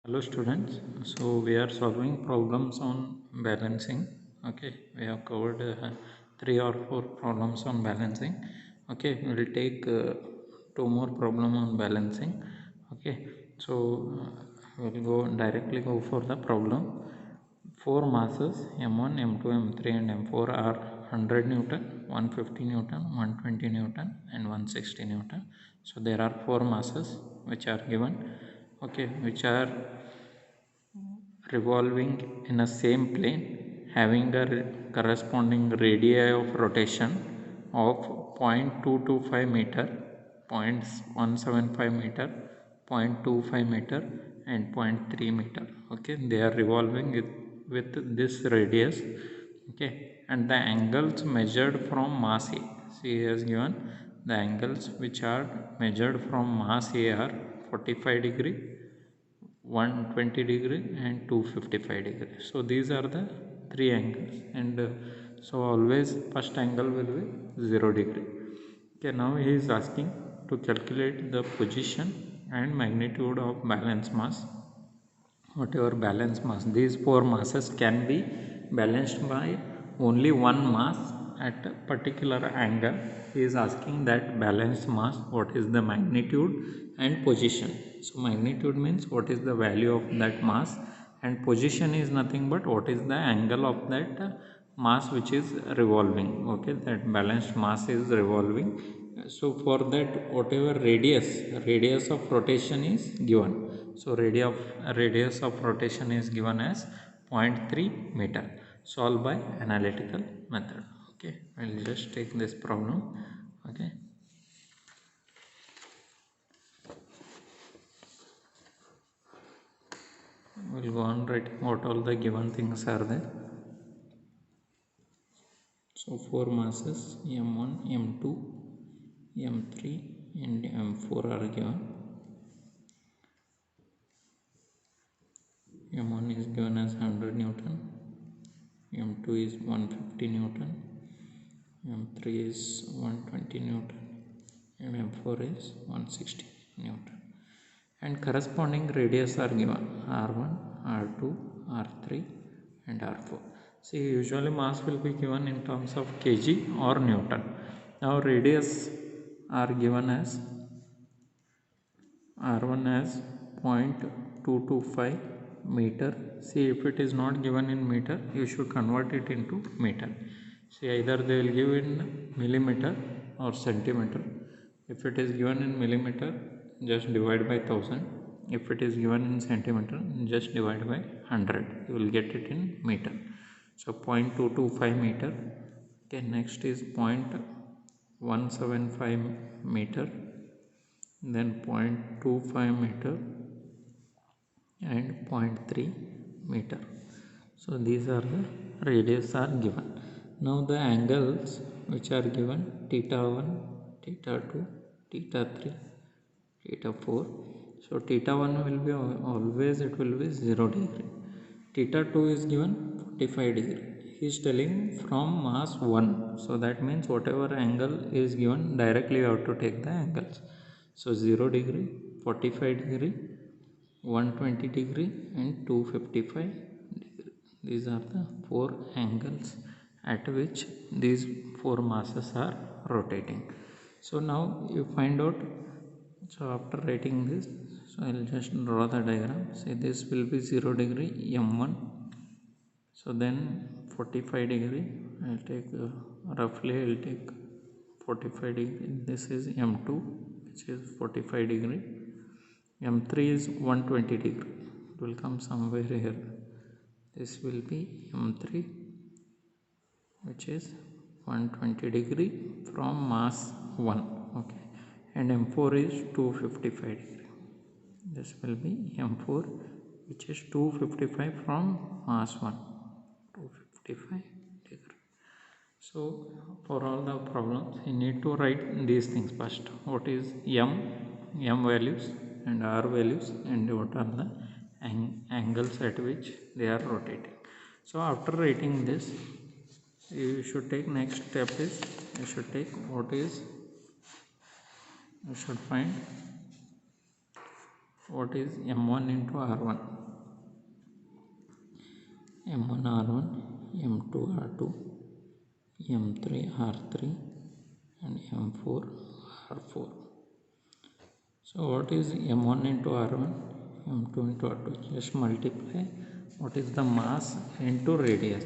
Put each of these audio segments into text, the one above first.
Hello students, so we are solving problems on balancing. Okay, we have covered three or four problems on balancing. Okay, we will take two more problem on balancing. Okay, so we'll go for the problem. Four masses M1, M2, M3 and M4 are 100 Newton, 150 Newton, 120 Newton and 160 Newton. So there are four masses which are given, okay, which are revolving in a same plane, having a corresponding radii of rotation of 0.225 meter, 0.175 meter, 0.25 meter and 0.3 meter. Okay, they are revolving with this radius. Okay, and the angles measured from mass A, see has given the angles which are measured from mass A are 45 degree, 120 degree and 255 degree. So these are the three angles, and so always first angle will be 0 degree. Okay, now he is asking to calculate the position and magnitude of balance mass. Whatever balance mass, these four masses can be balanced by only one mass at a particular angle. He is asking that balanced mass, what is the magnitude and position. So magnitude means what is the value of that mass, and position is nothing but what is the angle of that mass which is revolving. Okay, that balanced mass is revolving. So for that, whatever radius of rotation is given, so radius of rotation is given as 0.3 meter. Solve by analytical method. Okay, I'll just take this problem. Okay, we'll go on writing what all the given things are there. So four masses M1, M2, M3 and M4 are given. M1 is given as 100 Newton, M2 is 150 Newton, M3 is 120 Newton and M4 is 160 Newton. And corresponding radius are given R1, R2, R3 and R4. See, usually mass will be given in terms of kg or Newton. Now radius are given as R1 as 0.225 meter. See, if it is not given in meter, you should convert it into meter. See, either they will give in millimeter or centimeter. If it is given in millimeter, just divide by 1000. If it is given in centimeter, just divide by 100. You will get it in meter. So 0.225 meter. Okay, next is 0.175 meter, then 0.25 meter and 0.3 meter. So these are the radius are given. Now the angles which are given, theta 1, theta 2, theta 3, theta 4. So theta 1 will be always, it will be 0 degree. Theta 2 is given 45 degree. He is telling from mass 1. So that means whatever angle is given, directly you have to take the angles. So 0 degree, 45 degree, 120 degree and 255 degree. These are the four angles at which these four masses are rotating. So now you find out. So after writing this, so I will just draw the diagram. Say this will be 0 degree M1. So then 45 degree, I will take roughly I will take 45 degree. This is M2 which is 45 degree. M3 is 120 degree. It will come somewhere here. This will be M3 which is 120 degree from mass 1. Okay, and M4 is 255 degree. This will be M4 which is 255 from mass 1, 255 degree. So for all the problems you need to write these things first. What is M values and R values, and what are the angles at which they are rotating. So after writing this, you should take next step is you should take what is you should find what is m1 into r1? m1 r1, m2 r2, m3 r3 and m4 r4. So what is m1 into r1, m2 into r2? Just multiply what is the mass into radius.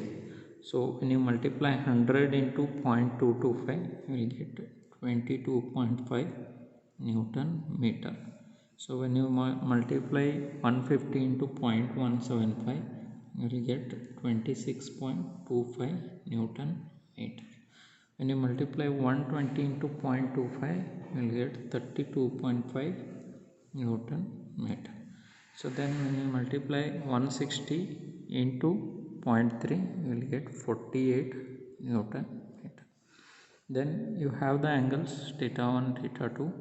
So when you multiply 100 into 0.225, you will get 22.5 Newton meter. So when you multiply 150 into 0.175, you will get 26.25 Newton meter. When you multiply 120 into 0.25, you will get 32.5 Newton meter. So then when you multiply 160 into 0.3, you will get 48 Newton meter. Then you have the angles theta 1, theta 2.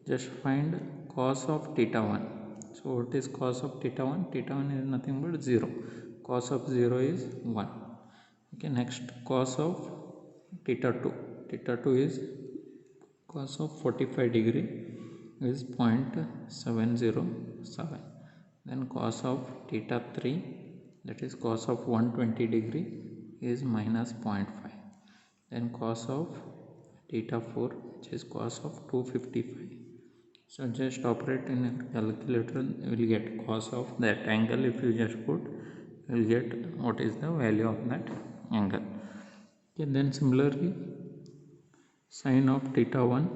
Just find cos of theta 1. So what is cos of theta 1? Theta 1 is nothing but 0. Cos of 0 is 1. Okay, next cos of theta 2. Theta 2 is cos of 45 degree is 0.707. Then cos of theta 3, that is cos of 120 degree is minus 0.5. Then cos of theta 4, which is cos of 255. So just operate in a calculator, you will get cos of that angle. If you just put, you will get what is the value of that angle. Okay, then similarly sin of theta 1,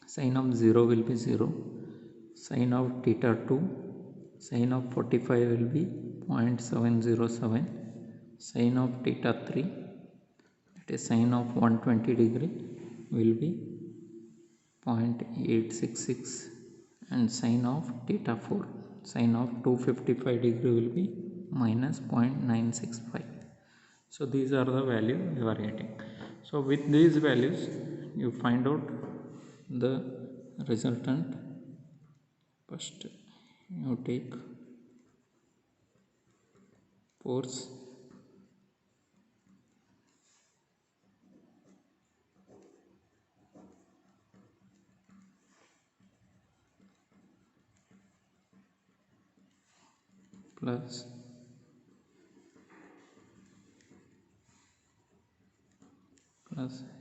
sin of 0 will be 0, sin of theta 2, sin of 45 will be 0.707, sin of theta 3, that is sin of 120 degree will be 0.866, and sin of theta 4, sin of 255 degree will be minus 0.965. So these are the value you are getting. So with these values you find out the resultant. First you take force plus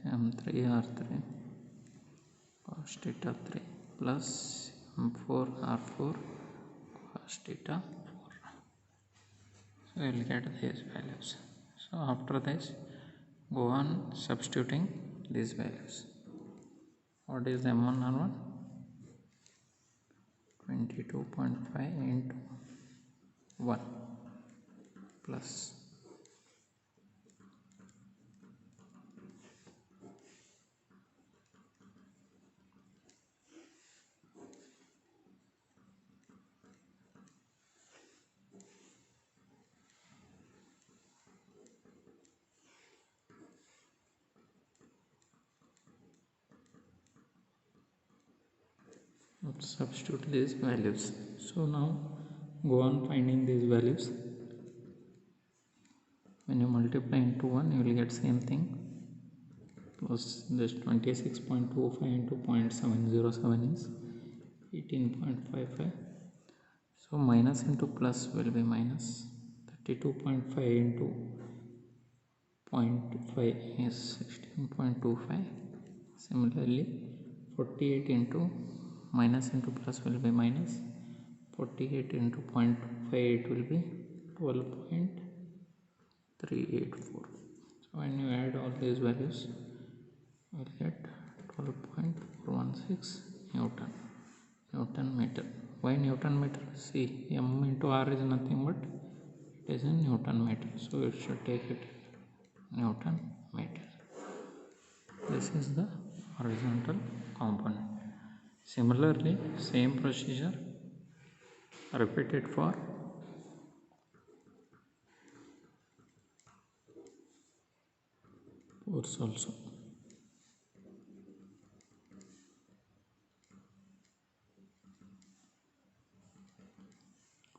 m3 r3 cos theta 3 plus m4 r4 cos theta 4. So you will get these values. So after this, go on substituting these values. What is m1 r1? 22.5 into 1 plus substitute these values. So now go on finding these values. When you multiply into 1, you will get same thing, plus this 26.25 into 0.707 is 18.55. So minus into plus will be minus. 32.5 into 0.5 is 16.25. Similarly 48 into minus into plus will be minus. 48 into 0.58 will be 12.384. So when you add all these values, you will get 12.416 Newton meter. Why Newton meter? See, m into r is nothing but it is in Newton meter, so it should take it Newton meter. This is the horizontal component. Similarly, same procedure repeated for force also.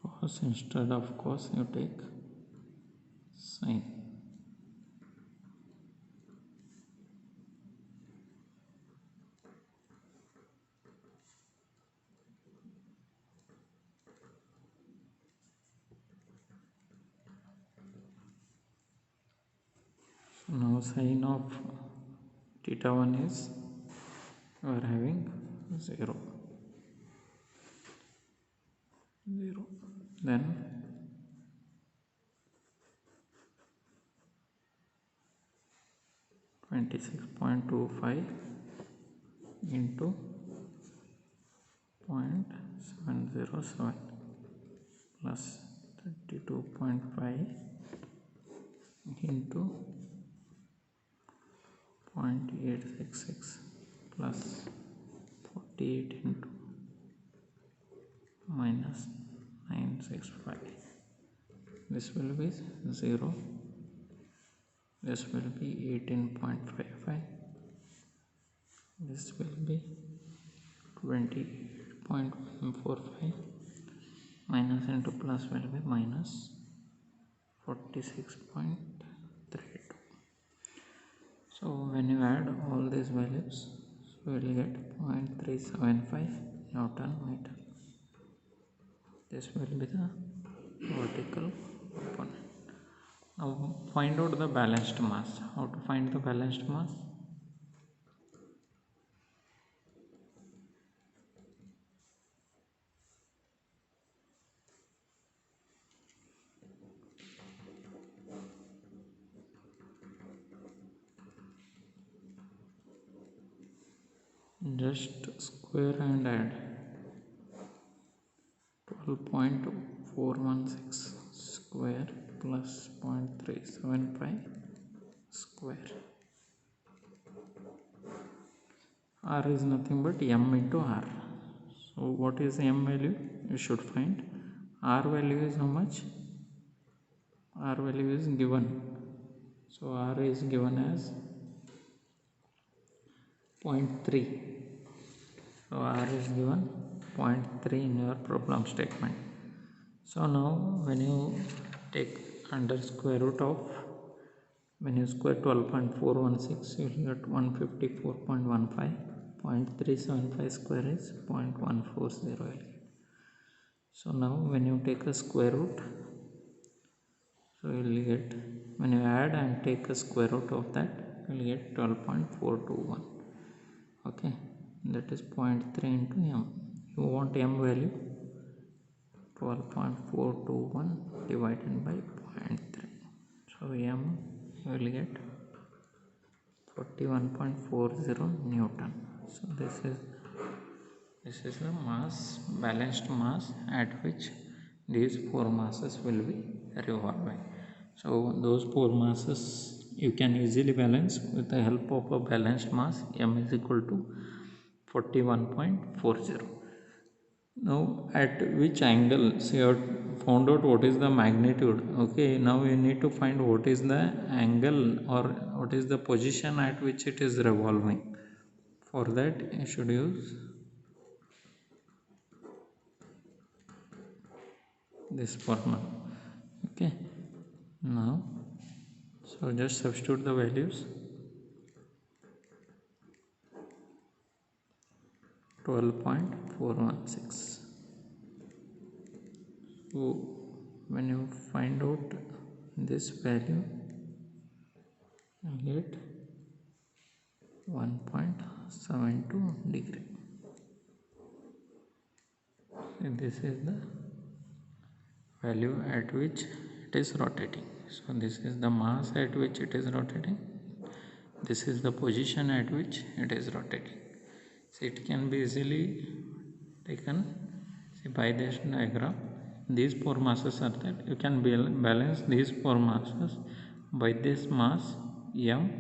Cos, instead of cos you take sin. Now sine of theta 1 is, we are having 0. Then 26.25 into 0.707 plus 32.5 into 0.866 plus 48 into minus 965. This will be 0. This will be 18.55. This will be 28.145. Minus into plus will be minus 46.32. So when you add all these values, so we will get 0.375 Newton meter. This will be the vertical component. Now find out the balanced mass. How to find the balanced mass? Just square and add 12.416 square plus 0.375 square. R is nothing but m into r. So what is m value? You should find. R value is how much? R value is given. So R is given as 0.3. So R is given 0.3 in your problem statement. So now when you take under square root of, when you square 12.416, you will get 154.15. 0.375 square is 0.140. So now when you take a square root, so you will get, when you add and take a square root of that, you will get 12.421. Okay, that is 0.3 into m. You want m value, 12.421 divided by 0.3. So m, you will get 41.40 Newton. So this is the mass, balanced mass at which these four masses will be revolving. So those four masses you can easily balance with the help of a balanced mass. M is equal to 41.40. Now at which angle, so you have found out what is the magnitude. Okay, now you need to find what is the angle or what is the position at which it is revolving. For that you should use this formula. Okay, now so just substitute the values. 12.416. So when you find out this value, you get 1.72 degree. And this is the value at which it is rotating. So this is the mass at which it is rotating. This is the position at which it is rotating. So it can be easily taken, see, by this diagram. These four masses are there. You can balance these four masses by this mass m,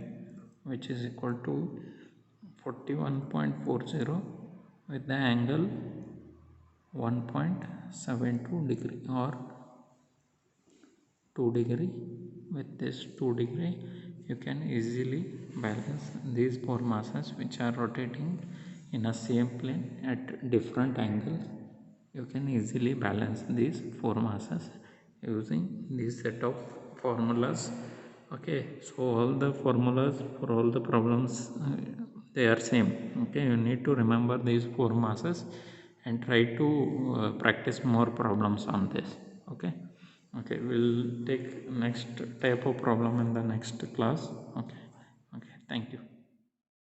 which is equal to 41.40 with the angle 1.72 degree or 2 degree. With this 2 degree you can easily balance these four masses which are rotating in a same plane at different angles. You can easily balance these four masses using this set of formulas. Okay, so all the formulas for all the problems they are same. Okay, you need to remember these four masses and try to practice more problems on this. Okay. Okay, we'll take next type of problem in the next class. Okay, thank you.